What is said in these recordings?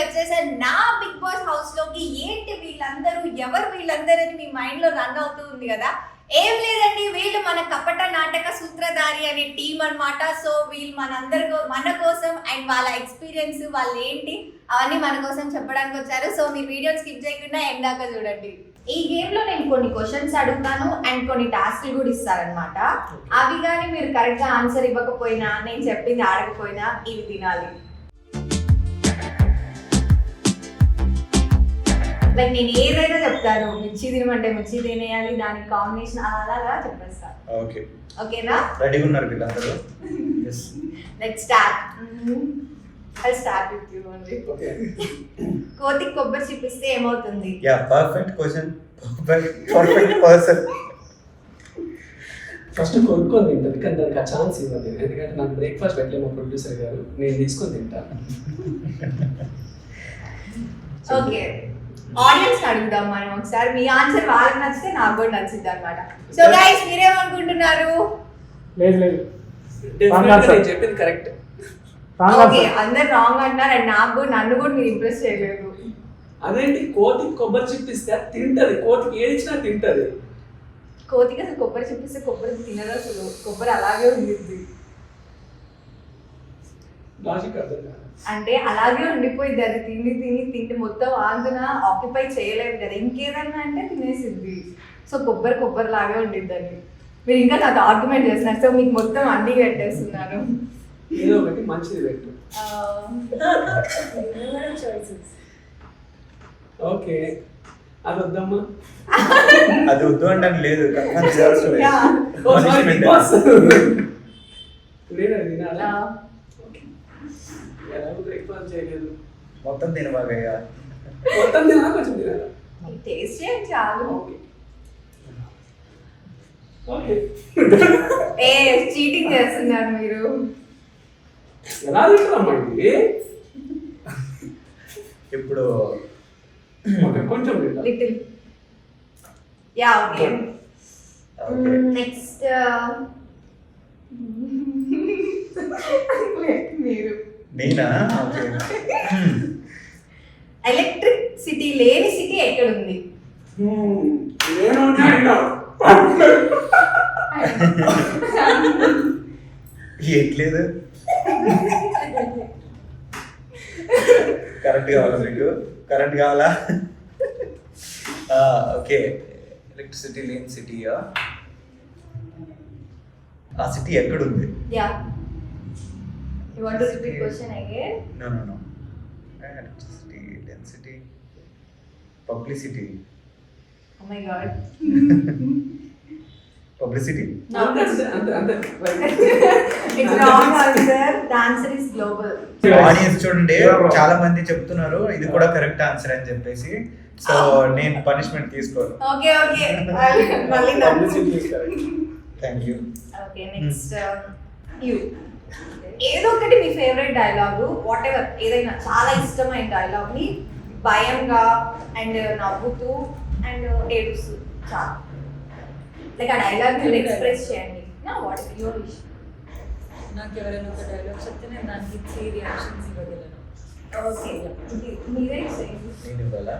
వచ్చేసారు నా big boss house లోకి. ఏంటి వీళ్ళందరూ, ఎవరు వీళ్ళందరూ అని మీ మైండ్ లో రన్ అవుతూ ఉంది కదా. ఏం లేదండి, వీళ్ళు మన కపట నాటక సూత్రధారి అనే టీం అన్నమాట. సో వీళ్ళు మన కోసం అండ్ వాళ్ళ ఎక్స్పీరియన్స్ వాళ్ళు ఏంటి అవన్నీ మన కోసం చెప్పడానికి వచ్చారు. సో మీరు వీడియో స్కిప్ చేయకుండా ఎండ్ దాకా చూడండి. ఈ గేమ్ లో నేను కొన్ని క్వశ్చన్స్ అడుగుతాను అండ్ కొన్ని టాస్క్లు కూడా ఇస్తారనమాట. అవి కానీ మీరు కరెక్ట్ గా ఆన్సర్ ఇవ్వకపోయినా, నేను చెప్పింది ఆడకపోయినా ఇవి తినాలి. లైక్ నేను ఏదైనా చెప్తాను, మిర్చి తినమంటే మిర్చి తినేయాలి, దానికి కాంబినేషన్ అలాగా చెప్పేస్తాను. ఓకే, ఓకేనా? రెడీగా ఉన్నారు వీళ్ళందరూ? Let's start. I'll start with you only. Okay. కోతికి కొబ్బరి చిప్పిస్తే ఏమవుతుంది? Yeah, perfect question. Perfect person. First కొనుక్కొని తింటుంది, కానీ దానికి ఆ ఛాన్స్ ఇవ్వండి. ఎందుకంటే నాకు బ్రేక్ఫాస్ట్ పెట్టలేము ప్రొడ్యూసర్ గారు, నేను తీసుకొని తింటాను. ఓకే, ఆడియన్స్ అడుగుదాం మనం ఒకసారి. మీ ఆన్సర్ వాళ్ళకి నచ్చితే నాకు కూడా నచ్చింది అనమాట. సో గైస్ మీరేమనుకుంటున్నారు? లేదు లేదు, నేను చెప్పింది కరెక్ట్. ఓకే, అందరు రాంగ్ అంటున్నారు అండ్ నన్ను కూడా మీరు ఇంప్రెస్ చేయలేదు. అదేంటి, కోతికి కొబ్బరి చిప్పిస్తే అది తింటది, కోతికి ఏది ఇచ్చినా తింటది. కోతికి అసలు కొబ్బరి చిప్పిస్తే కొబ్బరి తినదు, అసలు కొబ్బరి అలాగే ఉండిద్ది. లాజిక్ అర్థం కాదు. అంటే అలాగే ఉండిపోయింది, అది తిండి మొత్తం ఆందున ఆక్యుపై చేయలేదు కదా, ఇంకేదన్నా అంటే తినేసిద్ది. సో కొబ్బరి లాగే ఉండిద్ది అని మీరు ఇంకా నాతో ఆర్గ్యుమెంట్ చేస్తున్నారు. సో మీకు మొత్తం అన్ని పెట్టేస్తున్నారు. ఏదో ఒకటి మంచిది పెట్టు. ఓకే, అది వద్దమ్మా, అది వద్దు అంటే లేదు. బ్రేక్ఫాస్ట్ చేయలేదు, మొత్తం తినబాగయ్యా. మొత్తం తినా కొంచెం తినాలా? టేస్ట్ చేయండి చాలు. ఓకే, చీటింగ్ చేస్తున్నారు మీరు. ఎలా తింటారమ్మా ఇది? ఇప్పుడు కొంచెం లిటిల్. Yeah okay. నెక్స్ట్ మీరు. నేనా? ఓకే. ఎలక్ట్రిసిటీ లేని సిటీ ఎక్కడుంది? ఎట్లేదు. కరెంట్ కావాలా మీకు? కరెంట్ కావాలా? ఓకే, ఎలక్ట్రిసిటీ లేని సిటీయా? ఆ సిటీ ఎక్కడుంది? Yeah, you want to repeat question again? No. Electricity density, publicity. Oh my god. Publicity. It's wrong answer. The answer is global. Audience చూడండి, చాలా మంది చెప్తున్నారు ఇది కూడా కరెక్ట్ ఆన్సర్ అని చెప్పేసి. సో నేను పనిష్మెంట్ తీసుకోను. ఓకే మళ్ళీ thank you. Okay, next you. ఏదో ఒకటి మీ ఫేవరెట్ డైలాగ్, వాట్ ఎవర్, ఏదైనా చాలా ఇష్టమైన డైలాగ్ ని భయంగా అండ్ నవ్వుతూ అండ్ ఏడుస్తూ చాలా లైక్ ఆ డైలాగ్ మీరు ఎక్స్ప్రెస్ చేయండి. నా వాట్ ఇస్ యువర్ విష్? నాకు ఎవరైనా ఒక డైలాగ్ చెప్తే నేను దానికి 3 రియాక్షన్స్ ఇవ్వగలను. ఓకే, మీరే చేయండి. నేను ఇవ్వాలా?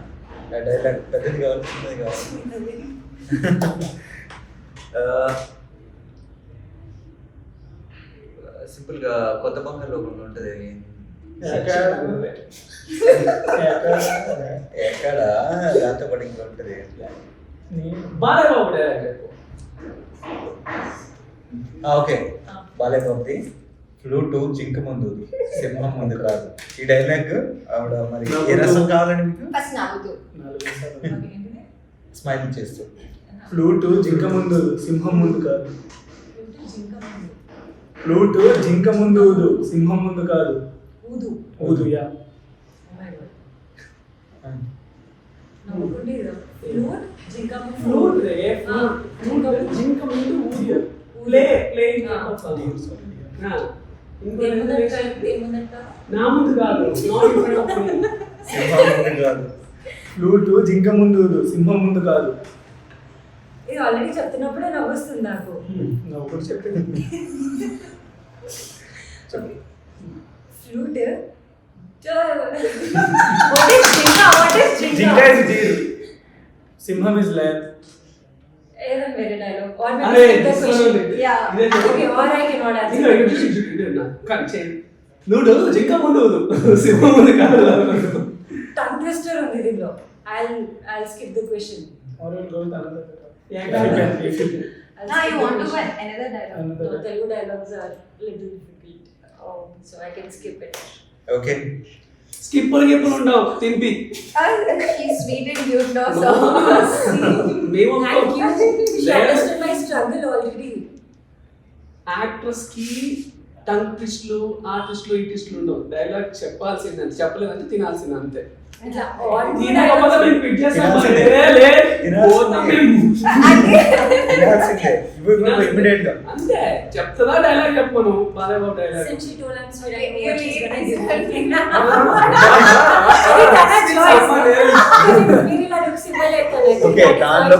డైలాగ్ పెద్దది కావాలి, చిన్నది కావాలి? సింపుల్ గా కొత్త బంగారులో ఒకటి ఉంటుంది. ఎక్కడ దాంతో పాటు ఇంకా ఉంటుంది. ఓకే, బాలేబాబుది ఫ్లూటు జింక ముందు సింహం ముందు కాదు. ఈ డైలాగ్ ఆవిడ మరి ఏ రసం కావాలండి మీకు? ఫస్ట్ నవ్వుతూ స్మైల్ చేస్తూ. ఫ్లూటు జింక ముందు సింహం ముందు కాదు. ఫ్లూటు జింక ముందు ఊదు, సింహం ముందు కాదు. ఊదు యా. ఫ్లూట్ రే, ఫ్లూట్ జింక ముందు ఊదు. ప్లేయింగ్ నా ముందు కాదు. సింహం ముందు కాదు. ఫ్లూటు జింక ముందు ఊదు, సింహం ముందు కాదు. ఇది ఆల్రెడీ చెప్తున్నప్పుడే నవ్వుస్తుంది నాకు. నువ్వు కూడా చెప్పింది. Flute What is Jinka? What is జింక Jinka? is deer. సింహం ఇస్ లయన్. ఏదో వేరే డైలాగ్ or అరే, maybe the this one question. only. Yeah. ఇదే Okay, or I cannot ఇదిగో, answer. ఇదిగో, కానీ చేయి. నువ్వు జింక ముందు ఊదు. సింహం ముందు కాదు. Tongue twister ఉంది దీనిలో. I'll skip the question. Or we'll go with another. Yeah, If you can. I'll Now skip you the want to question. win another dialogue. Another. No, Telugu dialogues are little difficult. So I can skip it. Okay. స్కిప్పులు గిప్పులు ఉండవు తినిపి. She's sweet and cute now, so. మేము Thank you. She understood my struggle already. Actress కి tongue ట్విస్ట్లు ఆ ట్విస్ట్లు ఈ ట్విస్ట్లు ఉండవు. Dialogue చెప్పాల్సిందంటే చెప్పలేదంటే తినాల్సింది అంతే. ఇట్లా all తినకపోతే నేను పిక్ చేస్తాను. తినాల్సిందే. లే, తినాల్సిందే. పోతాం మేము. తినాల్సిందే. ఇమ్మీడియట్ గా. అంతే చెప్తుందా డైలాగ్ చెప్పను Balebabu dialogue. Since she told I'm sweet, I know You what she's need gonna something. do. Really like looks similar. Okay దానిలో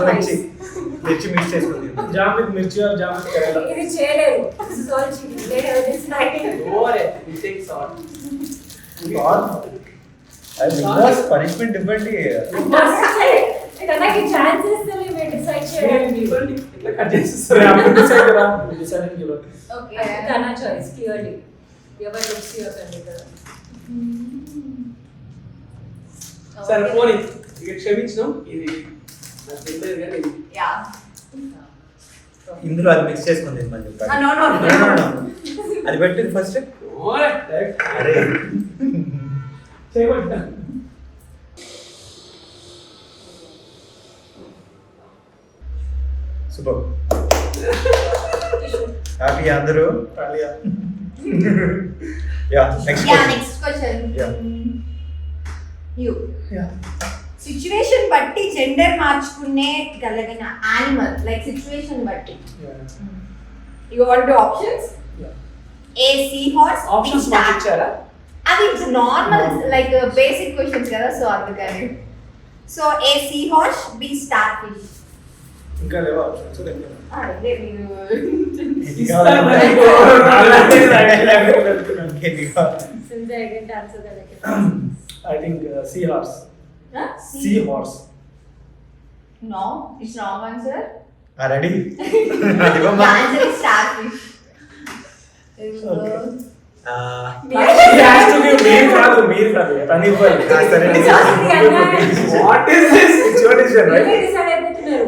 మిర్చి మిక్స్ చేసుకుంది. Jam with mirchi or jam with Kerala. ఇది చేయలేదు. This is all cheating. Later this night. ఓరే we take salt. అది because punishment ఇవ్వండి. తనకి chances తెలియదు డిసైడ్ చేయడానికి. ఇవ్వండి ఇట్లా కట్ Sorry, చేసేస్తారు. I'm going to decide కదా. You decide and give up. Okay. తన choice clearly. Ever looks your conductor. సరే పోనీ ఇక క్షమించినాం. ఇది నాకు తెలియదు కానీ Yeah. ఇందులో అది మిక్స్ చేసుకుంది అని చెప్పారు. No, no, no. No, no, no. అది పెట్టింది ఫస్ట్. ఓరే డైరెక్ట్ అరే చేయబట్ట. సూపర్. హ్యాపీ అందరూ. Talia. Yeah next Yeah, next question. Yeah. You. Yeah. Situation బట్టి జెండర్ మార్చుకునే గలిగిన యానిమల్ లైక్ సిచ్యువేషన్ బట్టి Yeah. You want options Yeah. A seahorse options మాకు ఇచ్చారా? అవి నార్మల్ లైక్ బేసిక్ క్వశ్చన్స్ కదా సో అందుకని so a seahorse B starfish ఇంకా లేవా options? Since I didn't answer that, I can. I think seahorse. Seahorse. No it's wrong answer ready. The answer is starfish. Okay. మీరు కాదు తను ఇవ్వాలి. సరే What is this? It's your decision, right? మీరే decide అయిపోతున్నారు.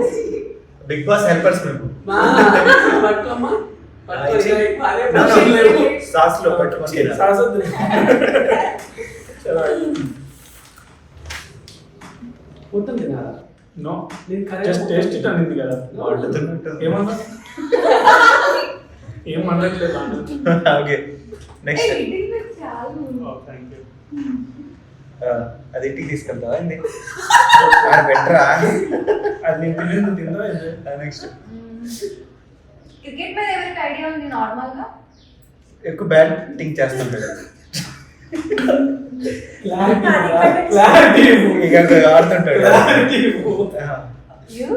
Big boss helpers మేము. మా పట్టుకోమ్మా. ఇచ్చి. అదే No, no. పట్టుకోలేదు లేవు. సాస్ లో పెట్టుకొని సాసొద్దు. చలో. మొత్తం తినాలా? No. నేను కరెక్ట్ Just taste it అనింది కదా. వండుతున్నట్టు. ఏమన్నా? ఏం అనట్లేదు అన్న. Okay next. Oh, thank you. అది ఇంటికి తీసుకెళ్తావా అండి? ఆడ బెటరా? అది నేను తిందో ఏంటి? నెక్స్ట్. క్రికెట్ మీద ఎవరికి ఐడియా ఉంది నార్మల్ గా ఎక్కువ బ్యాటింగ్ చేస్తుంటాడు. క్లారిటీ ఇవ్వు. ఇక ఆడుతుంటాడు. క్లారిటీ ఇవ్వు. You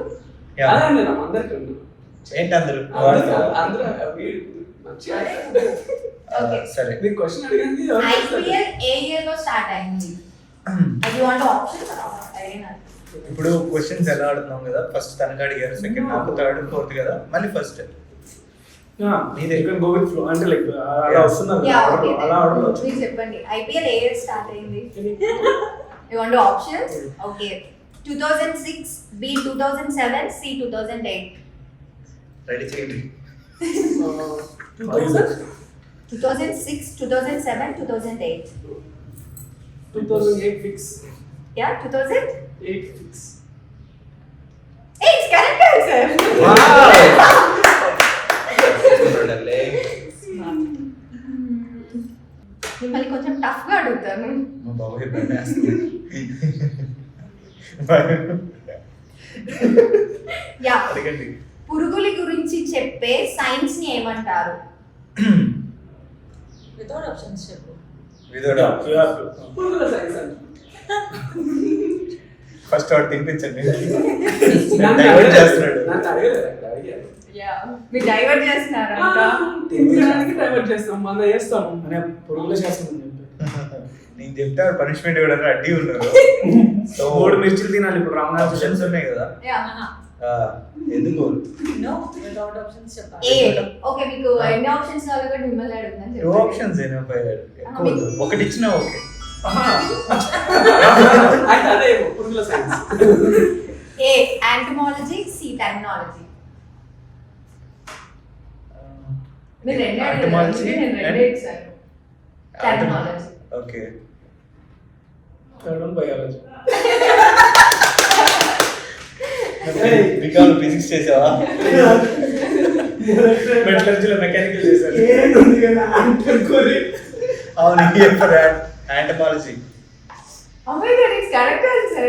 Yeah. అదే నా అందరికీ ఉంది. ఏంటి అందరూ అందరూ వీడు మంచిగా ఓకే సరే. మీరు క్వశ్చన్ అడిగింది ఐపీఎల్ ఏ ఇయర్ లో స్టార్ట్ అయింది అది వాంట్ ఆప్షన్ అడిగినా ఇప్పుడు క్వశ్చన్స్ ఎలా ఆడుతున్నాం కదా, ఫస్ట్ తనకు అడిగారు, సెకండ్ నాకు, థర్డ్ ఫోర్త్ కదా, మళ్ళీ ఫస్ట్. నీదే you can go with flow అంటే లైక్ అలా వస్తున్నారు యా ఓకే అలా ఆర్డర్ వచ్చు. మీరు చెప్పండి ఐపీఎల్ ఏ ఇయర్ స్టార్ట్ అయింది you want options okay 2006 B 2007 C 2008 ready చేయండి. 2006 2007 2008 2008 fix. Yeah 2008 fix. It's correct answer మిమ్మల్ని కొంచెం టఫ్ గా అడుగుతాను మా బాబాయ్ పడేస్తుంది. యా అడగండి. పురుగుల గురించి చెప్పే సైన్స్ ని ఏమంటారు Without options చెప్పు. విదోడ యు హావ్ టు పురుగుల సైన్స్ అంటే ఫస్ట్ వాడు తినిపించండి. నన్ను డైవర్ట్ చేస్తున్నాడు. నన్ను అడగలేదు అక్కడ అడిగారు. యా మీరు డైవర్ట్ చేస్తున్నారంట తినడానికి డైవర్ట్ చేస్తాం మన చేస్తాము. అనే పురుగుల శాస్త్రం అని చెప్పి నేను చెప్తే పనిష్మెంట్ కూడా రెడీ ఉన్నారు. సో 3 మిర్చిలు తినాలి ఇప్పుడు రాంగ్ ఆప్షన్స్ ఉన్నాయి కదా, ఎందుకు నో వితౌట్ ఆప్షన్స్ చెప్పాలి. ఏ ఓకే, మీకు ఎన్ని ఆప్షన్స్ కావాలి కూడా మిమ్మల్ని అడుగుతాను. 2 ఆప్షన్స్ ఎక్కువ ఒకటి ఇచ్చినా ఓకే. అయితే అదే పురుగుల science. A entomology, C terminology. మీరు రెండు అడిగారు, నేను రెండే ఇచ్చాను. Terminology. Okay, third one biology. బికాల్ ఫిజిక్స్ చేసావా? మెటలర్జీలో మెకానికల్ చేశారు. అవును, entomology. Oh my god, it's correct answer.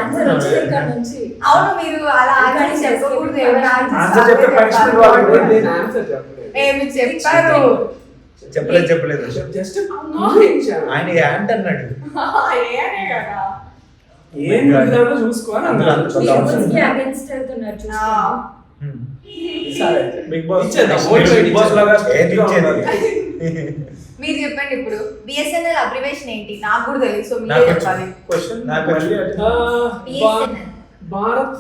Answer వచ్చింది ఇక్కడ నుంచి. అవును, మీరు అలా ఆన్సర్ చెప్పకూడదు. ఎవరు ఆన్సర్ చెప్తే punishment వాళ్ళు. నేను ఆన్సర్ చెప్పలేదు. మీరు చెప్పారు. చెప్పలేదు. జస్ట్ ఆయన యాంట్ అన్నాడు. ఏనే కదా. ఏం విధానం చూసుకోవాలి అందులో Humans కి against వెళ్తున్నారు చూసుకోండి. సరే బిగ్ బాస్ ఇచ్చేద్దాం. బిగ్ బాస్ లాగా ఏది ఇచ్చేది? మీరు చెప్పండి ఇప్పుడు బిఎస్ఎన్ఎల్ అబ్రివేషన్ ఏంటి? నాకు కూడా తెలుసు, సో మీరే నాకు చెప్పాలి. క్వశ్చన్ నాకు మళ్ళీ బిఎస్ఎన్ఎల్ భారత్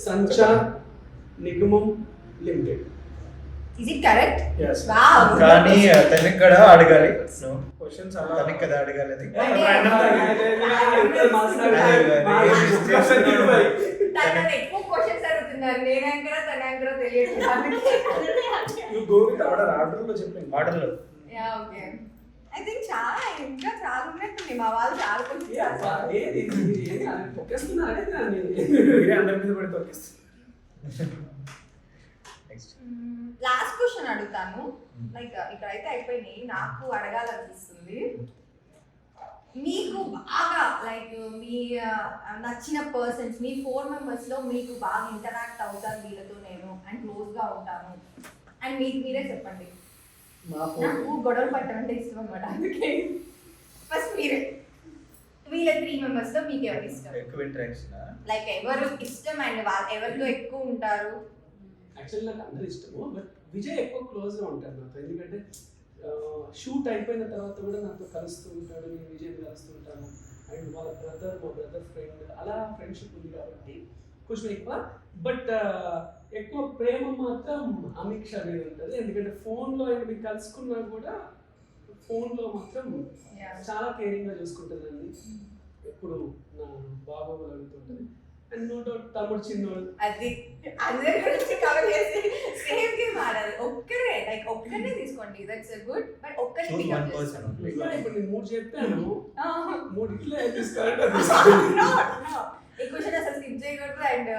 సంచార్ నిగమం limited. Is it correct? yes wow. కానీ తనకి కూడా అడగాలి. క్వశ్చన్స్ అలా తనకి కదా అడగాలి అది. తనని ఎక్కువ క్వశ్చన్స్ అడుగుతున్నారు. నేను యాంకరా తన యాంకరా తెలియదు. You go with order. Order లో చెప్పండి. ఆర్డర్లో యా ఓకే. ఐ థింక్ చాలా ఇంకా చాలా ఉన్నట్టుంది. మా వాళ్ళు చాలా క్వశ్చన్స్ అడుగుతారు. మీరే అందరి మీద పడి తొక్కిస్తారు. నెక్స్ట్ లాస్ట్ క్వశ్చన్ అడుగుతాను. లైక్ ఇక్కడైతే అయిపోయినాయి, నాకు అడగాలనిపిస్తుంది. మీకు బాగా లైక్ మీ నచ్చిన పర్సన్స్, మీ 4 మెంబర్స్ లో మీకు బాగా ఇంటరాక్ట్ అవుతాను వీళ్ళతో నేను అండ్ క్లోజ్ గా ఉంటాను అండ్ మీకు మీరే చెప్పండి. నాకు గొడవలు పట్టడం అంటే ఇష్టం అన్నమాట. అందుకే ఫస్ట్ మీరే. వీళ్ళ 3 మెంబర్స్ లో మీకు ఎవరు ఇష్టం? ఎక్కువ ఇంటరాక్షన్. లైక్ ఎవరు ఇష్టం అండ్ వాళ్ళు ఎవరితో ఎక్కువ ఉంటారు? యాక్చువల్లీ నాకు అందరూ ఇష్టము, బట్ విజయ్ ఎక్కువ క్లోజ్గా ఉంటాడు నాతో. ఎందుకంటే షూట్ అయిపోయిన తర్వాత కూడా నాతో కలుస్తూ ఉంటాడు, నేను విజయ్ని కలుస్తూ ఉంటాను. అండ్ వాళ్ళ బ్రదర్, మా బ్రదర్ ఫ్రెండ్, అలా ఫ్రెండ్షిప్ ఉంది కాబట్టి కొంచెం ఎక్కువ. బట్ ఎక్కువ ప్రేమ మాత్రం అమిక్ష మీద ఉంటుంది. ఎందుకంటే ఫోన్లో మీకు కలుసుకున్నా కూడా ఫోన్లో మాత్రం చాలా కేరింగ్గా చూసుకుంటుందండి. ఎప్పుడు నా బాగోగులు అడుగుతుంటుంది. అండ్ నో డౌట్ తమ్ముడు చిన్నోడు. అది అందరి గురించి కవర్ చేసి సేమ్ గేమ్ ఆడాలి. ఒక్కరే లైక్ ఒక్కనే తీసుకోండి, దట్స్ గుడ్. బట్ ఒక్కనే Choose pick one up person చేసుకోండి. only. ఇప్పుడు నేను 3 చెప్పాను, Ah. 3 ఇట్లా తీసుకోవాలంటే No, no. ఈ క్వశ్చన్ అసలు స్కిప్ చేయకూడదు. అండ్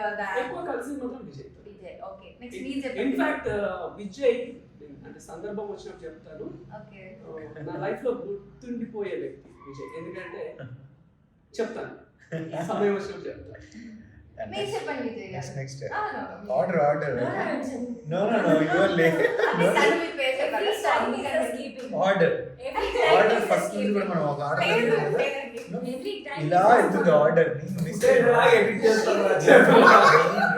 ఎక్కువ కలిసి మాత్రం విజయ్. విజయ్. ఓకే, నెక్స్ట్ మీరు చెప్పండి. ఇన్ఫాక్ట్ విజయ్ అంటే సందర్భం వచ్చినప్పుడు చెప్తాను. ఓకే, నా లైఫ్ లో గుర్తుండిపోయే వ్యక్తి విజయ్. ఎందుకంటే చెప్తాను, సమయం వచ్చినప్పుడు చెప్తాను. మీరు చెప్పండి Vijay garu. Next Ah, no, no. Order no you are late. అంటే తను మీ పేరు చెప్పాలి. సో Time అందుకని is keeping. Order Every time order is first నుంచి కూడా keeping. మనం ఒక ఆర్డర్ పేరు కదా. పేరండి. Every time ఇలా is వెళ్తుంది keeping. ఆర్డర్ ని మిస్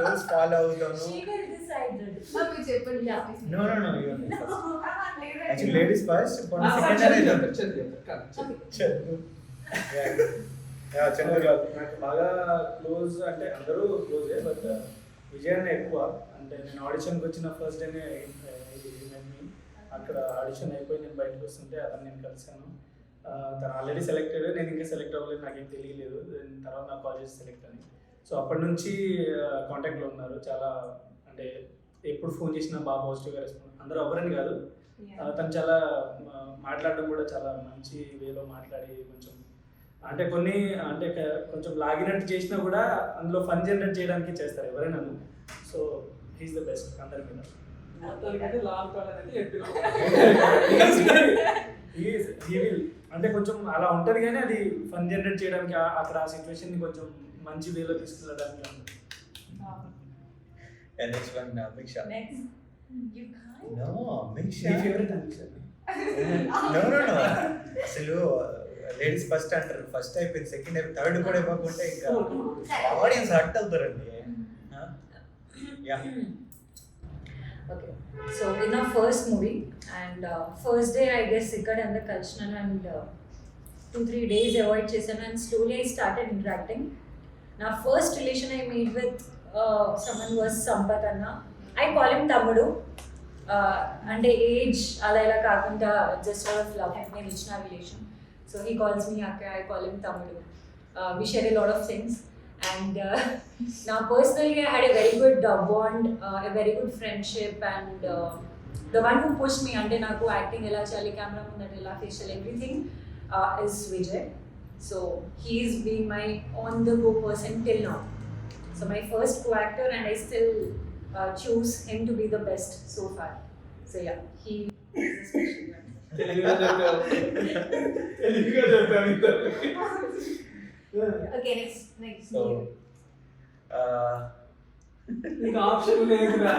రూల్స్ ఫాలో అవుతాను. She will decide that. మీరు చెప్పండి. Yeah. No you are first. లేదండి. Actually ladies first, second Chandu. Chandu నాకు బాగా క్లోజ్ అంటే అందరూ క్లోజే, బట్ విజయ్ అన్న ఎక్కువ. అంటే నేను ఆడిషన్కి వచ్చిన ఫస్ట్ డేనే అక్కడ ఆడిషన్ అయిపోయి నేను బయటకు వస్తుంటే అతను నేను కలిసాను. తను ఆల్రెడీ సెలెక్టెడ్, నేను ఇంకా సెలెక్ట్ అవ్వలేదు, నాకేం తెలియలేదు. తర్వాత నాకు కాల్ చేసి సెలెక్ట్ అని. సో అప్పటి నుంచి కాంటాక్ట్లో ఉన్నారు. చాలా అంటే ఎప్పుడు ఫోన్ చేసినా బాగా పాజిటివ్గా రెస్పాన్స్. అందరూ ఎవరని కాదు, తను చాలా మాట్లాడడం కూడా చాలా మంచి వేలో మాట్లాడి కొంచెం అంటే కొన్ని అంటే కొంచెం లాగినట్టు చేసినా కూడా అందులో ఫన్ జనరేట్ చేయడానికి చేస్తారు ఎవరైనా. సో హీస్ ద బెస్ట్ అందరి మీద. అంటే కొంచెం అలా ఉంటుంది కానీ అది ఫన్ జనరేట్ చేయడానికి అక్కడ ఆ సిచ్యువేషన్ని కొంచెం మంచి వేలో తీసుకెళ్ళడానికి. Next one Amiksha. Next. You can't. No Amiksha. మీ ఫేవరెట్ అనిపించింది. నో అసలు లేడీస్ ఫస్ట్ అంటారు, ఫస్ట్ అయిపోయింది, సెకండ్ అయిపోయింది, థర్డ్ కూడా ఇవ్వకుంటే ఇంకా ఆడియన్స్ హర్ట్ అవుతారండి. Okay. So in our first movie, and first day I guess ikkada and the Kalchnan, and 2-3 days avoid chesanu, and slowly I started interacting. Now first relation I made with someone was Sampath Anna. I call him Tamudu. అంటే age అలా ఇలా కాకుండా just out of love నేను ఇచ్చిన relation. So he calls me అక్క, I call him తమ్ముడు. We share a lot of things. And now personally I had a very good bond, a very good friendship, and the one who pushed me ante naku acting ela chali, camera mundata ela, facial, everything is Vijay. So he is being my on the go person till now. So my first co-actor, and I still choose him to be the best so far. So yeah, he is a special one. తెలుగుగా చెప్పావు ఇద్దరు. Okay, next. So నీకు option లేదురా.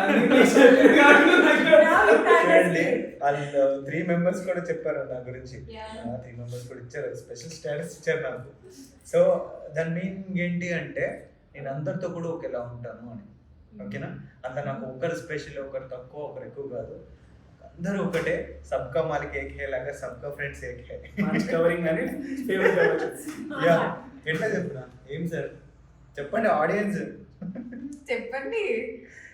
చూడండి వాళ్ళు 3 members కూడా చెప్పారు నా గురించి. Yeah. 3 members కూడా ఇచ్చారు, స్పెషల్ స్టేటస్ ఇచ్చారు నాకు. సో దాని మీనింగ్ ఏంటి అంటే నేను అందరితో కూడా ఒకేలా ఉంటాను అని. ఓకేనా? అంత నాకు ఒకరు స్పెషల్, ఒకరు తక్కువ, ఒకరు ఎక్కువ కాదు, అందరూ ఒకటే. సబ్కా మాలిక్ ఏక్ హే లాగా సబ్కా ఫ్రెండ్స్ ఏక్ హే. కవరింగ్ అని ఫేవరెట్ యా, ఎట్లా చెప్పునా? ఏం సార్ చెప్పండి ఆడియన్స్. చెప్పండి,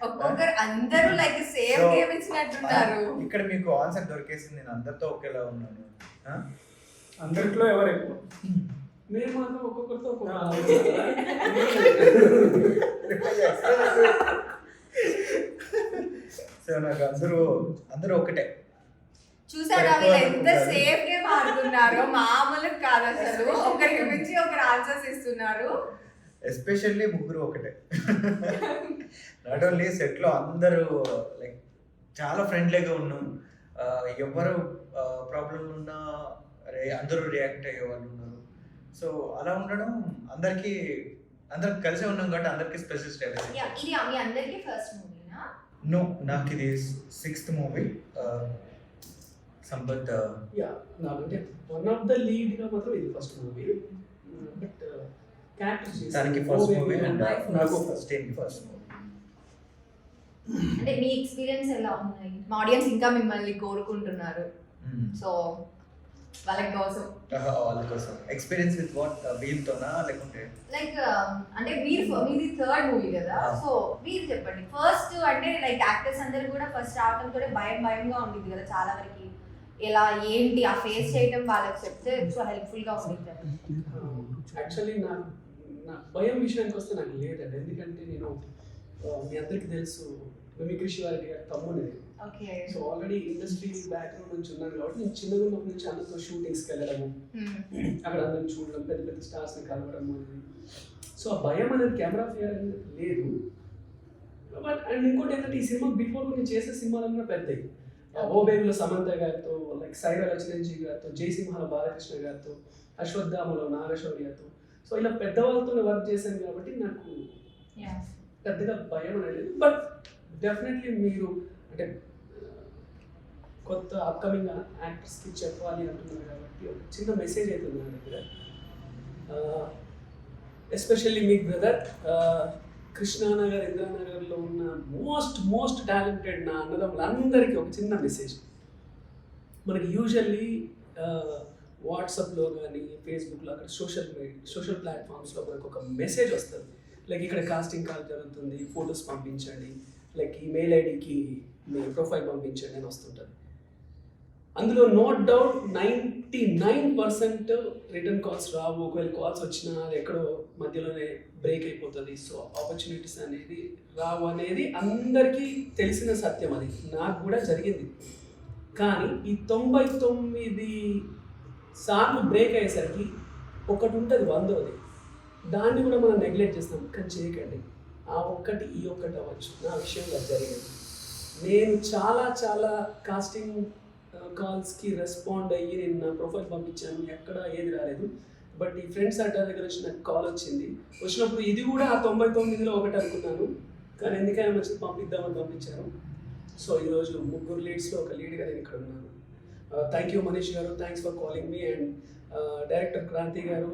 ఒక్కొక్కరు అందరూ లైక్ సేమ్ So, గేమ్ ఇచ్చినట్టున్నారు. ఇక్కడ మీకు ఆన్సర్ దొరికేసింది, నేను అందరితో ఒకేలా ఉన్నాను. అందరిలో ఎవరు ఎక్కువ? మేము మాత్రం ఒక్కొక్కరితో సో నాకు అందరూ ఒకటే. చూసారా వీళ్ళు ఎంత సేఫ్ గేమ్ ఆడుతున్నారో, మామూలు కాదు అసలు. ఒకరికి మించి ఒకరు ఆన్సర్స్ ఇస్తున్నారు. ఎస్పెషల్లీ ముగ్గురు ఒకటే. నాట్ ఓన్లీ సెట్లో అందరూ లైక్ చాలా ఫ్రెండ్లీగా ఉన్నాం. ఎవరు ప్రాబ్లం ఉన్నా అందరూ రియాక్ట్ అయ్యే వాళ్ళు ఉన్నారు. సో అలా ఉండడం అందరికి కలిసే ఉన్నాం కాబట్టి అందరికి స్పెషల్ స్టేటస్. ఇది మీ అందరికి ఫస్ట్ మూవీనా? నో, నాకు ఇది 6th మూవీ. సంపత్ నాకంటే వన్ ఆఫ్ ద లీడ్ గా మాత్రం ఇది ఫస్ట్ మూవీ. బట్ క్యారెక్టర్స్ తనకి ఫస్ట్ మూవీ అండ్ నాకు first. First movie. అంటే మీ ఎక్స్పీరియన్స్ ఎలా ఉన్నాయి? మా ఆడియన్స్ ఇంకా మిమ్మల్ని కోరుకుంటున్నారు. సో వాళ్ళ కోసం ఎక్స్పీరియన్స్ విత్ వాట్ వీళ్ళతోనా లేకుంటే లైక్ అంటే మీది థర్డ్ మూవీ కదా. సో మీరు చెప్పండి ఫస్ట్. అంటే లైక్ యాక్టర్స్ అందరు కూడా ఫస్ట్ రావడంతో భయంగా ఉండింది కదా చాలా వరకు. ఎలా ఏంటి ఆ ఫేస్ చేయడం వాళ్ళకి చెప్తే సో హెల్ప్ఫుల్ గా ఉంటుంది. యాక్చువల్లీ నా భయం విషయానికి వస్తే నాకు లేదండి. ఎందుకంటే నేను మీ అందరికీ తెలుసు మిమిక్రీ శివారెడ్డి గారి తమ్ముని. Okay. So already industry background నుంచి ఉన్నాను కాబట్టి నేను చిన్నగా ఉన్నప్పటి నుంచి అందరితో షూటింగ్స్కి వెళ్ళడము, అక్కడ అందరిని చూడడం, పెద్ద పెద్ద స్టార్స్ని కలవడం అనేది. సో ఆ భయం అనేది కెమెరా ఫియర్ అనేది లేదు. బట్ అండ్ ఇంకోటి ఏంటంటే ఈ సినిమా బిఫోర్ నేను చేసే సినిమాలన్నా పెద్దవి. ఓ బేబీలో సమంత గారితో, లైక్ సైరా చిరంజీవి గారితో, జయసింహాలో బాలకృష్ణ గారితో, అశ్వత్థామలో నాగశౌర్యతో, సో ఇలా పెద్దవాళ్ళతో వర్క్ చేశాను కాబట్టి నాకు పెద్దగా భయం అనేది. బట్ డెఫినెట్లీ మీరు అంటే కొత్త అప్కమింగ్ యాక్టర్స్కి చెప్పాలి అంటున్నారు కాబట్టి ఒక చిన్న మెసేజ్ అయితే ఉంది నా దగ్గర. ఎస్పెషల్లీ మీ బ్రదర్ కృష్ణానగర్, ఇంద్రానగర్లో ఉన్న మోస్ట్ టాలెంటెడ్ నా అన్నదమ్ములందరికీ ఒక చిన్న మెసేజ్. మనకి యూజువల్లీ వాట్సాప్లో కానీ ఫేస్బుక్లో అక్కడ సోషల్ ప్లాట్ఫామ్స్లో మనకు ఒక మెసేజ్ వస్తుంది. లైక్ ఇక్కడ కాస్టింగ్ కాల్ జరుగుతుంది, ఫొటోస్ పంపించండి, లైక్ ఈ మెయిల్ ఐడికి మీ ప్రొఫైల్ పంపించండి అని వస్తుంటుంది. అందులో నో డౌట్ 99% రిటర్న్ కాల్స్ రావు. ఒకవేళ కాల్స్ వచ్చినా అది ఎక్కడో మధ్యలోనే బ్రేక్ అయిపోతుంది. సో ఆపర్చునిటీస్ అనేది రావు అనేది అందరికీ తెలిసిన సత్యం. అది నాకు కూడా జరిగింది. కానీ ఈ 99 సార్లు బ్రేక్ అయ్యేసరికి ఒకటి ఉంటుంది 100ది. దాన్ని కూడా మనం నెగ్లెక్ట్ చేస్తాం. కానీ చేయకండి, ఆ ఒక్కటి ఈ ఒక్కటి అవ్వచ్చు. నా విషయంలో జరిగింది. నేను చాలా కాస్టింగ్ కాల్స్కి రెస్పాండ్ అయ్యి నేను నా ప్రొఫైల్ పంపించాను, ఎక్కడ ఏది రాలేదు. బట్ ఈ ఫ్రెండ్స్ అడ్డా దగ్గర వచ్చి నాకు కాల్ వచ్చినప్పుడు ఇది కూడా ఆ 99లో ఒకటి అనుకున్నాను. కానీ ఎందుకైనా మంచిది పంపిద్దామని పంపించాను. సో ఈరోజు 3 లీడ్స్లో ఒక లీడ్గా నేను ఇక్కడ ఉన్నాను. Thank you Manish garu, thanks for calling me. And director Kranthi garu,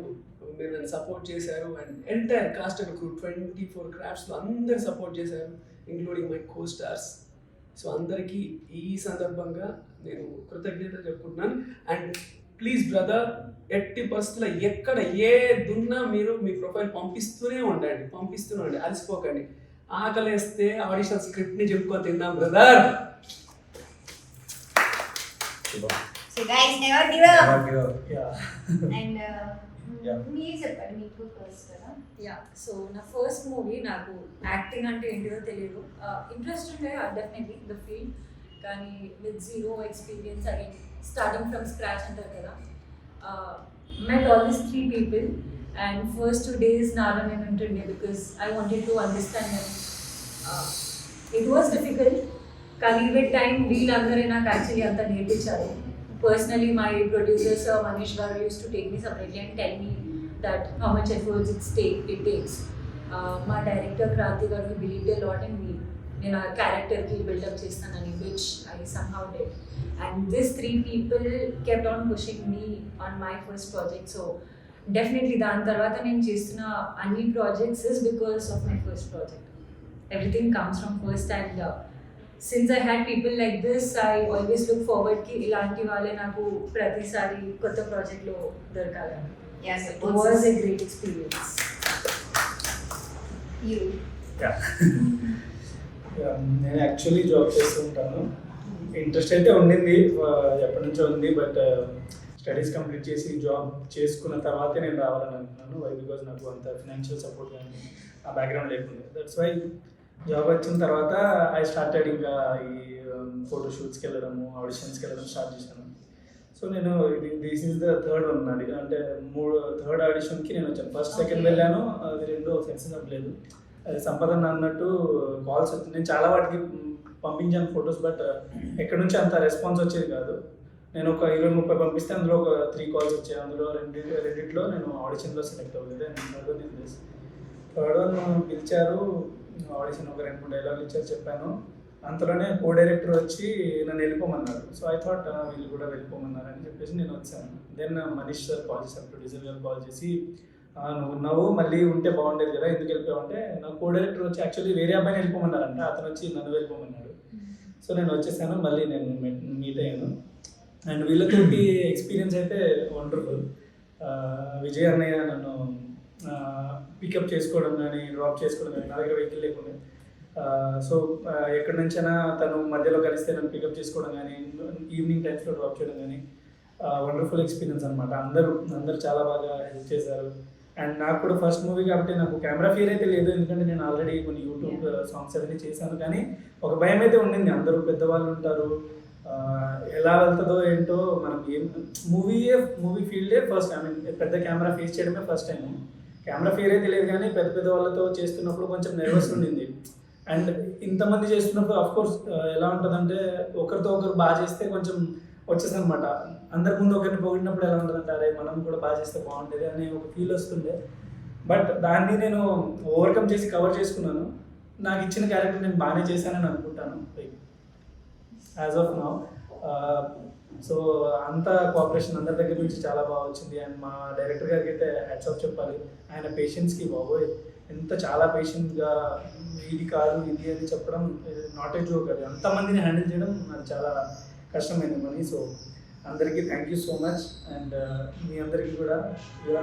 మీరు నన్ను సపోర్ట్ చేశారు. And entire cast and crew 24 క్రాఫ్ట్స్లో అందరు సపోర్ట్ చేశారు, including my co stars. So అందరికీ ఈ సందర్భంగా నేను కృతజ్ఞతలు చెప్పుకుంటున్నాను. అండ్ ప్లీజ్ బ్రదర్, ఎట్టి పరిస్థితుల్లో ఎక్కడ ఏ దున్నా మీరు మీ ప్రొఫైల్ పంపిస్తూనే ఉండండి, అలసిపోకండి. ఆకలేస్తే ఆడిషన్ స్క్రిప్ట్ని చెప్పుకొని తిందాం brother. So guys, never give up. And Yeah. మీరు చెప్పండి, మీకు ఫస్ట్ కదా. యా, సో నా ఫస్ట్ మూవీ నాకు యాక్టింగ్ అంటే ఏంటిదో తెలియదు. ఇంట్రెస్ట్ ఉండే డెఫినెట్లీ ద ఫీల్డ్, కానీ with zero experience again starting from scratch అంటారు కదా. met all these 3 people and first 2 days నాలో నేను ఉంటుండే because I wanted to understand them. It was difficult, కానీ విత్ టైం వీళ్ళందరూ నాకు యాక్చువల్లీ అంతా నేర్పించారు. Personally, my producer Sir Manish Garu used to take me separately and tell me that how much efforts it takes. My director Kranti Garu believed a lot in me. నేను ఆ క్యారెక్టర్కి buildup చేస్తానని, which I somehow did. And these 3 people kept on pushing me on my first project. So definitely దాని తర్వాత నేను చేస్తున్న అన్ని projects is because of my first project. Everything comes from first, and since I had people like this, I always look forward ki ilanti vale naku pratisari kotta project lo dorkalani. Yes, It was a great experience. You. నేను actually job చేస్తూ ఉంటాను. Interest అయితే ఉండింది, ఎప్పటి నుంచో ఉంది. But studies complete చేసి job చేసుకున్న తర్వాతే నేను రావాలని అనుకున్నాను. వై బికాజ్ నాకు అంత ఫినాన్షియల్ సపోర్ట్ కానీ ఆ బ్యాక్గ్రౌండ్ లేకుండా. దట్స్ వై జాబ్ వచ్చిన తర్వాత ఐ స్టార్టెడ్ ఇంకా ఈ ఫోటోషూట్స్కి వెళ్ళడము, ఆడిషన్స్కి వెళ్ళడం స్టార్ట్ చేశాను. సో నేను this is the third one నాది. అంటే థర్డ్ ఆడిషన్కి నేను వచ్చాను. ఫస్ట్ సెకండ్ వెళ్ళాను, అది 2 సక్సెస్ అవ్వలేదు. అది సంపదన అన్నట్టు కాల్స్ వచ్చింది. నేను చాలా వాటికి పంపించాను ఫొటోస్, బట్ ఎక్కడి నుంచి అంత రెస్పాన్స్ వచ్చేది కాదు. నేను ఒక 20-30 పంపిస్తే అందులో ఒక 3 కాల్స్ వచ్చాయి. అందులో రెండిట్లో నేను ఆడిషన్లో సెలెక్ట్ అవ్వలేదు. అండ్ థర్డ్ వన్ పిలిచారు ఆడిషన్, ఒక 2-3 డైలాగులు ఇచ్చారు, చెప్పాను. అంతలోనే కో డైరెక్టర్ వచ్చి నన్ను వెళ్ళిపోమన్నారు. సో ఐ థాట్ వీళ్ళు కూడా వెళ్ళిపోమన్నారు అని చెప్పేసి నేను వచ్చాను. దెన్ మనీష్ సార్ కాల్ చేశారు, ప్రొడ్యూసర్ గారు కాల్ చేసి, నువ్వు ఉన్నావు, మళ్ళీ ఉంటే బాగుండేది కదా, ఎందుకు వెళ్ళిపోయావు అంటే, నా కో డైరెక్టర్ వచ్చి యాక్చువల్లీ వేరే అబ్బాయిని వెళ్ళిపోమన్నారంట, అతను వచ్చి నన్ను వెళ్ళిపోమన్నాడు. సో నేను వచ్చేసాను, మళ్ళీ నేను మీట్ అయ్యాను. అండ్ వీళ్ళతోటి ఎక్స్పీరియన్స్ అయితే వండర్ఫుల్. విజయ్ అన్నయ్య నన్ను పికప్ చేసుకోవడం కానీ, డ్రాప్ చేసుకోవడం కానీ, నా దగ్గర వెహికల్ లేకుండా. సో ఎక్కడి నుంచైనా తను మధ్యలో కలిస్తే నన్ను పికప్ చేసుకోవడం కానీ, ఈవినింగ్ టైమ్స్లో డ్రాప్ చేయడం కానీ, వండర్ఫుల్ ఎక్స్పీరియన్స్ అనమాట. అందరూ చాలా బాగా హెల్ప్ చేశారు. అండ్ నాకు కూడా ఫస్ట్ మూవీ కాబట్టి నాకు కెమెరా ఫియర్ అయితే లేదు, ఎందుకంటే నేను ఆల్రెడీ కొన్ని యూట్యూబ్ సాంగ్స్ అవన్నీ చేశాను. కానీ ఒక భయం అయితే ఉండింది, అందరూ పెద్దవాళ్ళు ఉంటారు, ఎలా వెళ్తుందో ఏంటో. మనకి ఏం మూవీ ఫీల్డే ఫస్ట్, ఐ మీన్ పెద్ద కెమెరా ఫేస్ చేయడమే ఫస్ట్ టైం. కెమెరా ఫియర్ అయితే లేదు, కానీ పెద్ద వాళ్ళతో చేస్తున్నప్పుడు కొంచెం నర్వస్ ఉండింది. అండ్ ఇంతమంది చేస్తున్నప్పుడు అఫ్కోర్స్ ఎలా ఉంటుందంటే, ఒకరితో ఒకరు బాగా చేస్తే కొంచెం వచ్చేసి అనమాట. అందరి ముందు ఒకరిని పొగిడినప్పుడు ఎలా ఉంటుందంటే, అరే మనం కూడా బాగా చేస్తే బాగుంటుంది అనే ఒక ఫీల్ వస్తుండే. బట్ దాన్ని నేను ఓవర్కమ్ చేసి కవర్ చేసుకున్నాను. నాకు ఇచ్చిన క్యారెక్టర్ నేను బాగానే చేశానని అనుకుంటాను యాజ్ ఆఫ్ నౌ. సో అంత కోఆపరేషన్ అందరి దగ్గర నుంచి చాలా బాగా వచ్చింది. అండ్ మా డైరెక్టర్ గారికి అయితే హ్యాట్స్ ఆఫ్ చెప్పాలి. ఆయన పేషెన్స్కి బాబోయ్ ఎంత చాలా పేషెంట్గా, ఇది కాదు ఇది అని చెప్పడం నాట్ ఏ జోక్. అది అంతమందిని హ్యాండిల్ చేయడం నాకు చాలా కష్టమైన పని. సో అందరికీ thank you so much. And మీ అందరికీ కూడా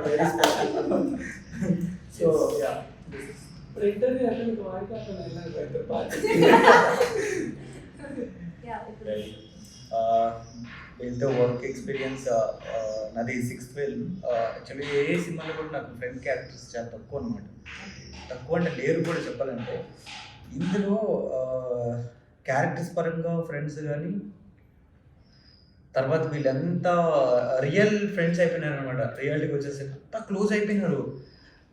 very special. So yeah, interview అంటే మీకు వాయిదా వీళ్ళతో వర్క్ ఎక్స్పీరియన్స్ నాది 6th ఫిల్మ్. యాక్చువల్లీ ఏ సినిమాలో కూడా నాకు ఫ్రెండ్ క్యారెక్టర్స్ చాలా తక్కువ అనమాట. తక్కువ అంటే లేరు కూడా చెప్పాలంటే. ఇందులో క్యారెక్టర్స్ పరంగా ఫ్రెండ్స్ కానీ, తర్వాత వీళ్ళంతా రియల్ ఫ్రెండ్స్ అయిపోయినారు అనమాట. రియాలిటీకి వచ్చేసి అంతా క్లోజ్ అయిపోయినారు.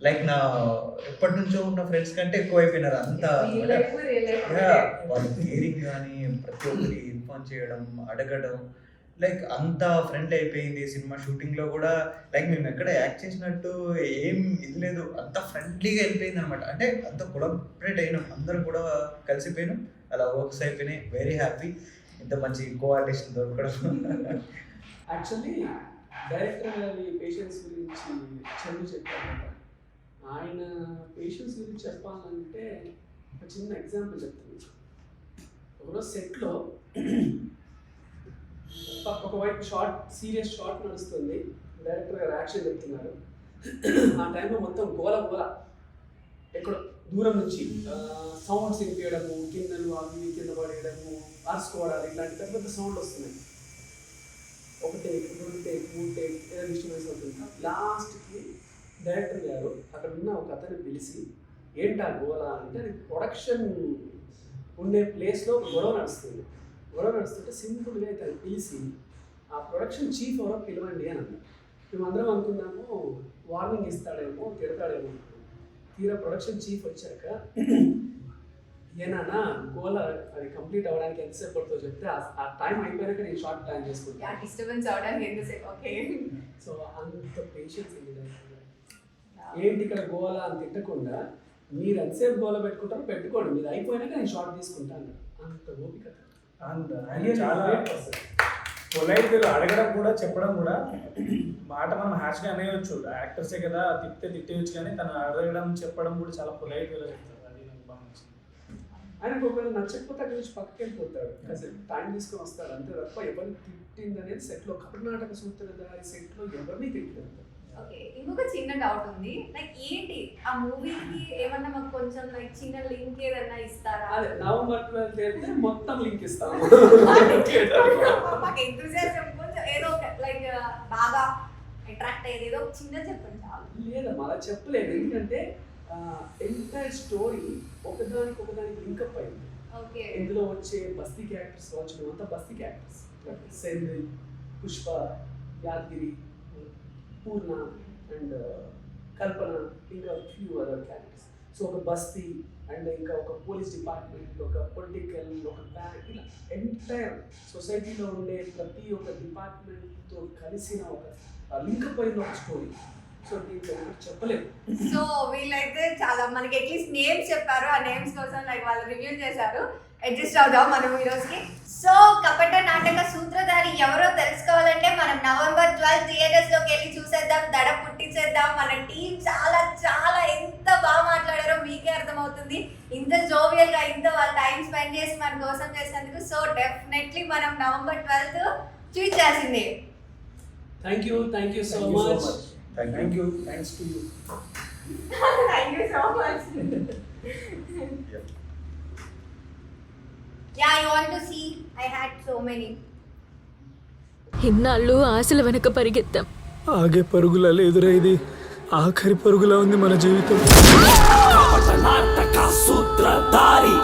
లైక్ నా ఎప్పటి నుంచో ఉన్న ఫ్రెండ్స్ కంటే ఎక్కువ అయిపోయినారు అంతా. వాళ్ళు కేరింగ్ కానీ, ప్రతి ఒక్కరి ఇన్ఫార్మ్ చేయడం, అడగడం, లైక్ అంత ఫ్రెండ్లీ అయిపోయింది. సినిమా షూటింగ్లో కూడా లైక్ మేము ఎక్కడ యాక్ట్ చేసినట్టు ఏం ఇది లేదు, అంత ఫ్రెండ్లీగా వెళ్ళిపోయింది అనమాట. అంటే అంత కొలాబరేట్ అయినాం, అందరం కూడా కలిసిపోయినాం, అలా వర్క్స్ అయిపోయినాయి. వెరీ హ్యాపీ ఇంత మంచి కోఆర్డినేషన్ దొరకడం. యాక్చువల్లీ డైరెక్టర్ గారి పేషెన్స్ గురించి చదువు చెప్పారు. ఆయన పేషెన్స్ గురించి చెప్పాలంటే ఒక చిన్న ఎగ్జాంపుల్ చెప్తాను. ఒక ఒకరోజు సెట్లో ఒక వైపు షార్ట్ సీరియస్ షార్ట్ నడుస్తుంది, డైరెక్టర్ గారు యాక్షన్ చెప్తున్నారు. ఆ టైంలో మొత్తం గోల ఎక్కడో దూరం నుంచి సౌండ్స్ వినిపించడము, కిందలు అవి కింద పడేయడము, ఆర్చుకోవడాలు, ఇట్లాంటి పెద్ద పెద్ద సౌండ్ వస్తున్నాయి. ఒక టేక్, 2 టేక్, 3 టేక్ ఏదో డిస్టర్బెన్స్ అవుతుంది. లాస్ట్కి డైరెక్టర్ గారు అక్కడ ఉన్న ఒక అతన్ని పిలిచి ఏంటా గోల అంటే, అది ప్రొడక్షన్ ఉండే ప్లేస్లో గొడవ నడుస్తుంటే సింపుల్గా అయితే పిలిచి ఆ ప్రొడక్షన్ చీఫ్ ఎవరో పిలవండి అని అన్నారు. మేమందరం అనుకున్నాము వార్నింగ్ ఇస్తాడేమో, తిడతాడేమో. తీరా ప్రొడక్షన్ చీఫ్ వచ్చాక ఏనా గోల అది కంప్లీట్ అవ్వడానికి ఎంతసేపు పడుతుందో చెప్తే ఆ టైం అయిపోయాక నేను షార్ట్ ప్లాన్ చేసుకుంటాను. డిస్టర్బెన్స్ అవడానికి ఎంతసేపు? ఓకే. సో అంత పేషెన్స్ ఉంది. ఏంటి ఇక్కడ గోల అని తిట్టకుండా మీరు ఎంతసేపు గోల పెట్టుకోండి, మీరు అయిపోయినాక నేను షార్ట్ తీసుకుంటాను. అంత ఓపిక. ఆయన చాలా పొలైట్ అడగడం కూడా, చెప్పడం కూడా, మాట మనం హ్యాష్గా అనేయచ్చు, యాక్టర్సే కదా తిట్టేయచ్చు, కానీ తను అడగడం చెప్పడం కూడా చాలా పొలైట్గా చెప్తారు. అది నాకు బాగా నచ్చింది. ఆయనకు ఒకవేళ నచ్చకపోతే అక్కడి నుంచి పక్కకి వెళ్ళిపోతాడు, కాసేపు టైం తీసుకొని వస్తాడు అంతే తప్ప ఎవరిని తిట్టింది అనేది సెట్లో కర్ణాటక సూత్రధారి సెట్లో ఎవరిని తిట్టలేదు. ఓకే, ఇంకొక చిన్న డౌట్ ఉంది. లైక్ ఏంటి ఆ మూవీకి ఏమన్నా మాకు కొంచెం లైక్ చిన్న లింక్ ఏదన్నా ఇస్తారా? అదే నవంబర్ 12 వెళ్తే మొత్తం లింక్ ఇస్తాము. మాకు ఎంతూజియాజం కొంచెం ఏదో లైక్ బాగా అట్రాక్ట్ అయ్యేది ఏదో చిన్న చెప్పండి చాలు. లేదమ్మా అలా చెప్పలేదు, ఎందుకంటే ఎంటైర్ స్టోరీ ఒకదానికి లింకప్ అయింది. ఓకే. ఇందులో వచ్చే బస్తీ క్యారెక్టర్స్ కావచ్చు, మేమంతా బస్తీ క్యారెక్టర్స్, సెంధిల్, పుష్ప, యాదగిరి, పూర్ణ అండ్ కల్పన, ఇంకా ఫ్యూ అదర్ క్యారెక్టర్స్. సో ఒక బస్తీ అండ్ ఇంకా ఒక పోలీస్ డిపార్ట్మెంట్, ఒక పొలిటికల్, ఒక బ్యాంక్, ఇలా ఎంటైర్ సొసైటీలో ఉండే ప్రతి ఒక్క డిపార్ట్మెంట్తో కలిసిన ఒక లింకప్ అయిన ఒక స్టోరీ. సో దీంట్లో చెప్పలేదు. సో వీళ్ళైతే చాలా మనకి అట్లీస్ట్ నేమ్స్ చెప్పారు, ఆ నేమ్స్ కోసం లైక్ వాళ్ళు రివ్యూ చేశారు. అడ్జస్ట్ అవుదాం మనం ఈ రోజుకి. సో కపట నాటక సూత్రధారి ఎవరో తెలుసుకోవాలంటే మనం నవంబర్ 12 థియేటర్స్ లోకి వెళ్ళి చూసేద్దాం, దడ పుట్టించేద్దాం. మన టీం చాలా చాలా ఎంత బాగా మాట్లాడారో మీకే అర్థమవుతుంది. ఇంత జోవియల్ గా ఇంత వాళ్ళ టైం స్పెండ్ చేసి మన కోసం చేసినందుకు. సో డెఫినెట్లీ మనం నవంబర్ 12 చూడాల్సిందే. Thank you so much. Thank you. Thanks to you. Thank you so much. Yeah, you want to see? I had so many. ఇన్నాళ్ళు ఆశల వెనక పరిగెత్తాం. ఆగే పరుగులా లేదురా ఇది, ఆఖరి పరుగులా ఉంది మన జీవితం. కపట నాటక సూత్రధారి